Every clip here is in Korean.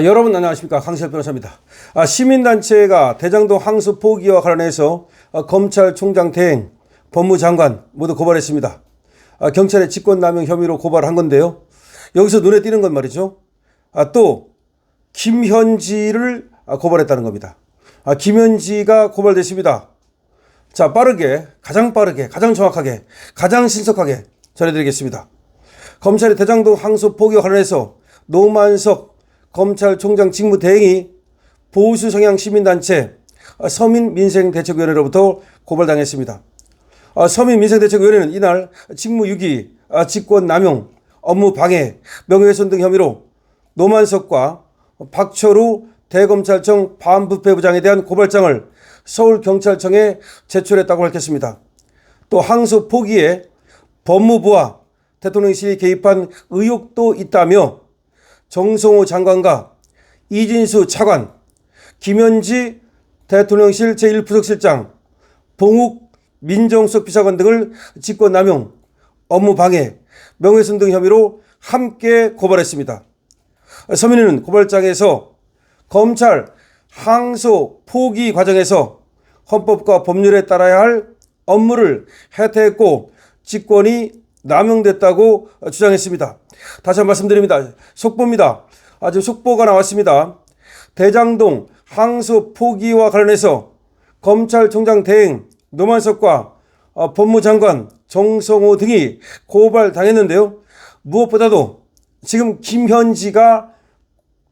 여러분 안녕하십니까, 강시혁 변호사입니다. 시민단체가 대장동 항소 포기와 관련해서 검찰총장 대행, 법무장관 모두 고발했습니다. 경찰의 직권남용 혐의로 고발한 건데요. 여기서 눈에 띄는 건 말이죠, 또 김현지를 고발했다는 겁니다. 김현지가 고발됐습니다. 자, 가장 빠르게, 가장 정확하게, 가장 신속하게 전해드리겠습니다. 검찰의 대장동 항소 포기와 관련해서 노만석 검찰총장 직무대행이 보수 성향 시민단체 서민민생대책위원회로부터 고발당했습니다. 서민민생대책위원회는 이날 직무유기, 직권남용, 업무방해, 명예훼손 등 혐의로 노만석과 박철우 대검찰청 반부패부장에 대한 고발장을 서울경찰청에 제출했다고 밝혔습니다. 또 항소 포기에 법무부와 대통령실이 개입한 의혹도 있다며 정성호 장관과 이진수 차관, 김현지 대통령실 제1부속실장, 봉욱 민정수석 비서관 등을 직권남용, 업무방해, 명예훼손 등 혐의로 함께 고발했습니다. 서민위는 고발장에서 검찰 항소 포기 과정에서 헌법과 법률에 따라야 할 업무를 해태했고 직권이 남용됐다고 주장했습니다. 다시 한번 말씀드립니다. 속보입니다. 아주 속보가 나왔습니다. 대장동 항소 포기와 관련해서 검찰총장 대행 노만석과 법무장관 정성호 등이 고발당했는데요. 무엇보다도 지금 김현지가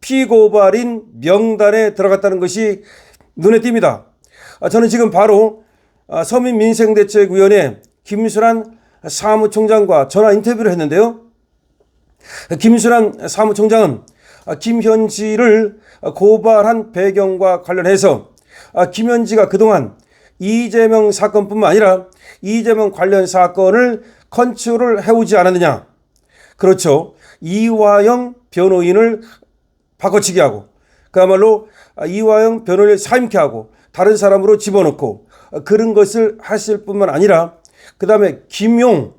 피고발인 명단에 들어갔다는 것이 눈에 띕니다. 저는 지금 바로 서민민생대책위원회 김수란 사무총장과 전화 인터뷰를 했는데요. 김수란 사무총장은 김현지를 고발한 배경과 관련해서 김현지가 그동안 이재명 사건뿐만 아니라 이재명 관련 사건을 컨트롤 해오지 않았느냐. 그렇죠. 이화영 변호인을 바꿔치기 하고 그야말로 이화영 변호인을 사임케 하고 다른 사람으로 집어넣고 그런 것을 하실 뿐만 아니라 그 다음에 김용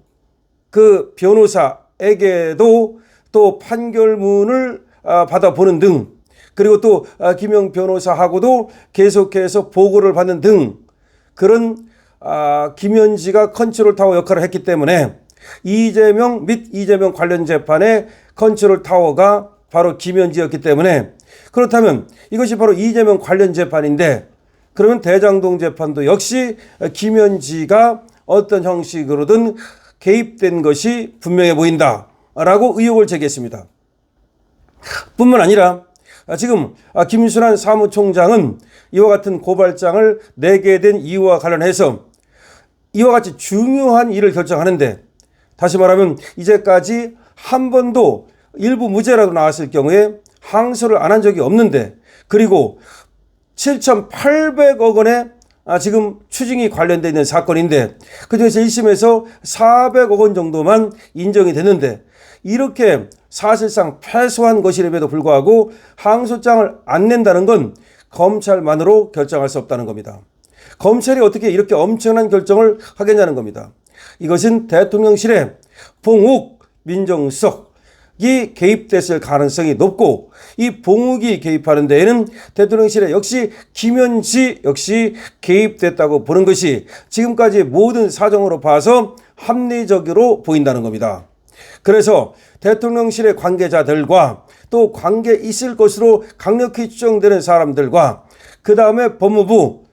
그 변호사에게도 또 판결문을 받아보는 등, 그리고 또 김용 변호사하고도 계속해서 보고를 받는 등 그런 김현지가 컨트롤 타워 역할을 했기 때문에 이재명 및 이재명 관련 재판의 컨트롤 타워가 바로 김현지였기 때문에, 그렇다면 이것이 바로 이재명 관련 재판인데 그러면 대장동 재판도 역시 김현지가 어떤 형식으로든 개입된 것이 분명해 보인다라고 의혹을 제기했습니다. 뿐만 아니라 지금 김수란 사무총장은 이와 같은 고발장을 내게 된 이유와 관련해서 이와 같이 중요한 일을 결정하는데, 다시 말하면 이제까지 한 번도 일부 무죄라도 나왔을 경우에 항소를 안 한 적이 없는데, 그리고 7,800억 원의 지금 추징이 관련되어 있는 사건인데 그중에서 1심에서 400억 원 정도만 인정이 됐는데 이렇게 사실상 패소한 것임에도 불구하고 항소장을 안 낸다는 건 검찰만으로 결정할 수 없다는 겁니다. 검찰이 어떻게 이렇게 엄청난 결정을 하겠냐는 겁니다. 이것은 대통령실의 봉욱 민정수석 이 개입됐을 가능성이 높고, 이 봉욱이 개입하는 데에는 대통령실에 역시 김현지 역시 개입됐다고 보는 것이 지금까지 모든 사정으로 봐서 합리적으로 보인다는 겁니다. 그래서 대통령실의 관계자들과 또 관계 있을 것으로 강력히 추정되는 사람들과 그 다음에 법무부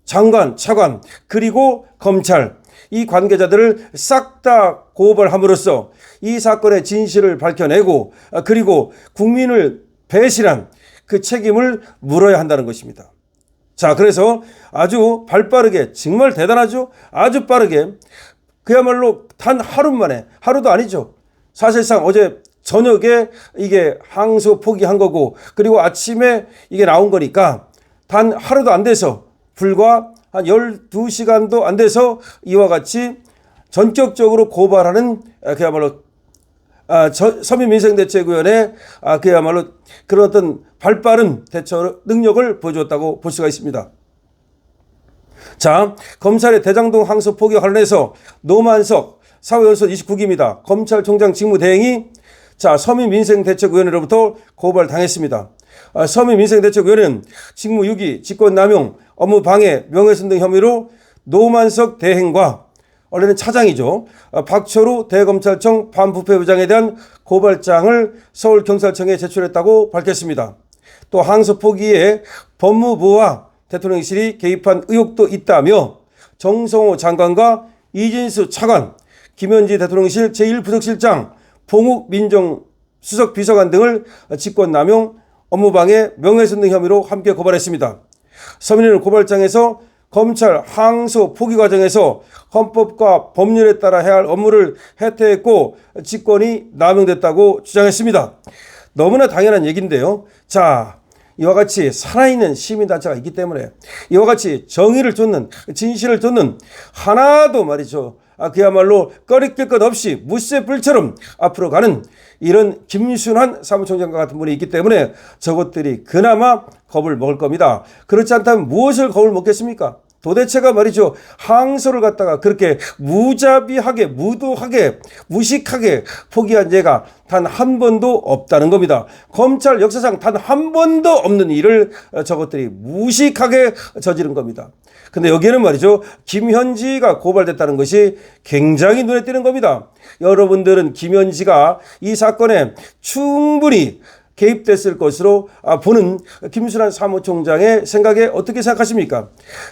장관, 차관, 그리고 검찰, 이 관계자들을 싹 다 고발함으로써 이 사건의 진실을 밝혀내고 그리고 국민을 배신한 그 책임을 물어야 한다는 것입니다. 자, 그래서 아주 발빠르게, 정말 대단하죠? 아주 빠르게, 그야말로 단 하루 만에, 하루도 아니죠. 사실상 어제 저녁에 이게 항소 포기한 거고 그리고 아침에 이게 나온 거니까 단 하루도 안 돼서, 불과 한 12시간도 안 돼서 이와 같이 전격적으로 고발하는 그야말로 서민민생대책위원회 그야말로 그런 어떤 발빠른 대처 능력을 보여줬다고 볼 수가 있습니다. 자, 검찰의 대장동 항소 포기와 관련해서 노만석 사후연수원 29기입니다. 검찰총장 직무대행이 자, 서민민생대책위원회로부터 고발당했습니다. 서민민생대책위원회는 직무유기, 직권남용, 업무방해, 명예훼손 등 혐의로 노만석 대행과 원래는 차장이죠. 박철우 대검찰청 반부패부장에 대한 고발장을 서울경찰청에 제출했다고 밝혔습니다. 또 항소 포기에 법무부와 대통령실이 개입한 의혹도 있다며 정성호 장관과 이진수 차관, 김현지 대통령실 제1부속실장, 봉욱 민정수석비서관 등을 직권남용, 업무방해, 명예훼손 등 혐의로 함께 고발했습니다. 서민회는 고발장에서 검찰 항소 포기 과정에서 헌법과 법률에 따라 해야 할 업무를 해태했고 직권이 남용됐다고 주장했습니다. 너무나 당연한 얘기인데요. 자, 이와 같이 살아있는 시민단체가 있기 때문에 이와 같이 정의를 쫓는, 진실을 쫓는 하나도 말이죠. 그야말로 꺼리낄 것 없이 무쇠불처럼 앞으로 가는 이런 김순환 사무총장과 같은 분이 있기 때문에 저것들이 그나마 겁을 먹을 겁니다. 그렇지 않다면 무엇을 겁을 먹겠습니까? 도대체가 말이죠. 항소를 갖다가 그렇게 무자비하게, 무도하게, 무식하게 포기한 예가 단 한 번도 없다는 겁니다. 검찰 역사상 단 한 번도 없는 일을 저것들이 무식하게 저지른 겁니다. 근데 여기에는 말이죠. 김현지가 고발됐다는 것이 굉장히 눈에 띄는 겁니다. 여러분들은 김현지가 이 사건에 충분히 개입됐을 것으로 보는 김순환 사무총장의 생각에 어떻게 생각하십니까?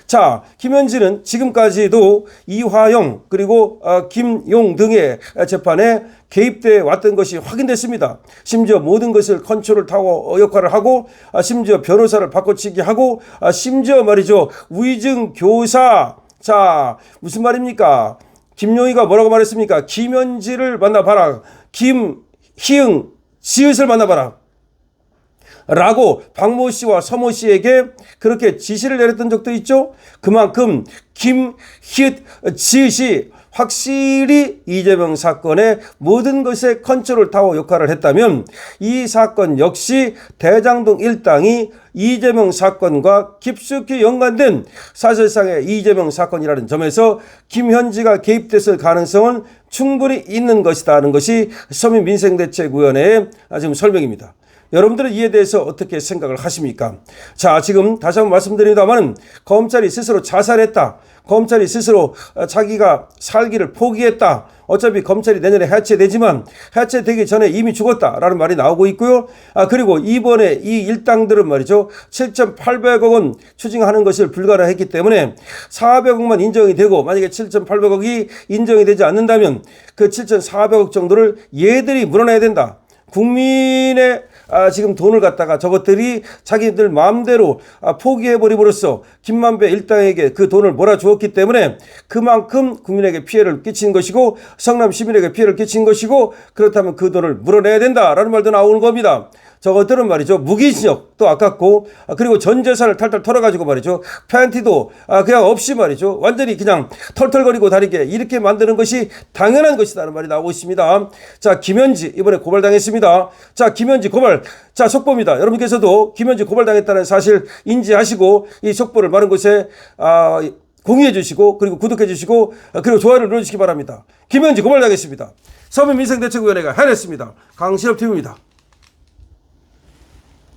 자, 김현지는 지금까지도 이화영 그리고 김용 등의 재판에 개입돼 왔던 것이 확인됐습니다. 심지어 모든 것을 컨트롤 타워 역할을 하고 심지어 변호사를 바꿔치기 하고 심지어 말이죠. 위증 교사. 자, 무슨 말입니까? 김용희가 뭐라고 말했습니까? 김현지를 만나봐라. 김희응 지읒을 만나봐라. 라고 박모 씨와 서모 씨에게 그렇게 지시를 내렸던 적도 있죠. 그만큼 김희읒 지읒이 확실히 이재명 사건의 모든 것에 컨트롤 타워 역할을 했다면 이 사건 역시 대장동 일당이 이재명 사건과 깊숙이 연관된 사실상의 이재명 사건이라는 점에서 김현지가 개입됐을 가능성은 충분히 있는 것이다 하는 것이 서민민생대책위원회의 지금 설명입니다. 여러분들은 이에 대해서 어떻게 생각을 하십니까? 자, 지금 다시 한번 말씀드립니다만 검찰이 스스로 자살했다. 검찰이 스스로 자기가 살기를 포기했다. 어차피 검찰이 내년에 해체되지만 해체되기 전에 이미 죽었다라는 말이 나오고 있고요. 그리고 이번에 이 일당들은 말이죠. 7,800억 원 추징하는 것을 불가능했기 때문에 400억만 인정이 되고 만약에 7,800억이 인정이 되지 않는다면 그 7,400억 정도를 얘들이 물어내야 된다. 국민의 지금 돈을 갖다가 저것들이 자기들 마음대로 포기해버림으로써 김만배 일당에게 그 돈을 몰아주었기 때문에 그만큼 국민에게 피해를 끼친 것이고 성남 시민에게 피해를 끼친 것이고 그렇다면 그 돈을 물어내야 된다라는 말도 나오는 겁니다. 저것들은 말이죠. 무기징역도 아깝고 그리고 전 재산을 탈탈 털어가지고 말이죠. 팬티도 그냥 없이 말이죠. 완전히 그냥 털털거리고 다니게 이렇게 만드는 것이 당연한 것이다라는 말이 나오고 있습니다. 자, 김현지 이번에 고발당했습니다. 자, 김현지 고발. 자, 속보입니다. 여러분께서도 김현지 고발당했다는 사실 인지하시고 이 속보를 많은 곳에 공유해 주시고 그리고 구독해 주시고 그리고 좋아요를 눌러주시기 바랍니다. 김현지 고발당했습니다. 서민민생대책위원회가 해냈습니다. 강신업TV입니다.